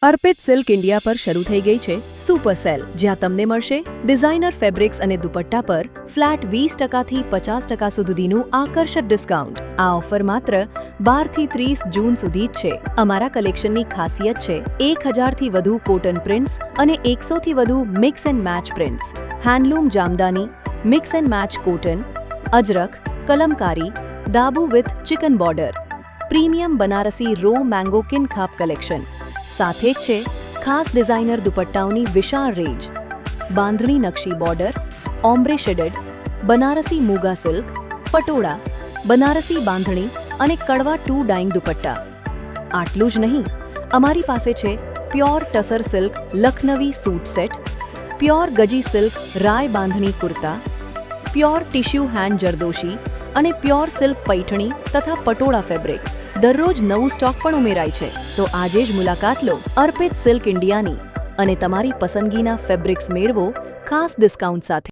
અર્પિત silk India પર શરૂ થઈ ગઈ છે સુપર સેલ, જ્યાં તમને મળશે ડિઝાઇનર ફેબ્રિક્સ અને દુપટ્ટા પર ફ્લેટ 20% થી 50% સુધીનું આકર્ષક ડિસ્કાઉન્ટ. આ ઓફર માત્ર 12 થી 30 જૂન સુધી જ છે. અમારા કલેક્શનની ખાસિયત છે 1000 થી વધુ કોટન પ્રિન્ટ્સ અને 100 થી વધુ mix and match prints, handloom Jamdani, mix and match cotton, Ajrak, Kalamkari, Dabu with chikan border, premium Banarasi raw mango Kinkhab collection. સાથે જ છે ખાસ ડિઝાઇનર દુપટ્ટાઓની વિશાળ range, Bandhani Nakshi border, ombre shaded, Banarasi Muga silk, Patola, Banarasi Bandhani અને કડવા 2 ડાઇંગ દુપટ્ટા. આટલું જ નહીં, અમારી પાસે છે pure Tussar silk Lucknowi suit set, pure Gaji silk Rai Bandhani kurta, pure tissue hand zardozi અને પ્યોર સિલ્ક પૈઠણી તથા પટોળા ફેબ્રિક્સ. દરરોજ નવું સ્ટોક પણ ઉમેરાય છે, તો આજે જ મુલાકાત લો અર્પિત સિલ્ક ઇન્ડિયાની અને તમારી પસંદગીના ફેબ્રિક્સ મેળવો ખાસ ડિસ્કાઉન્ટ સાથે.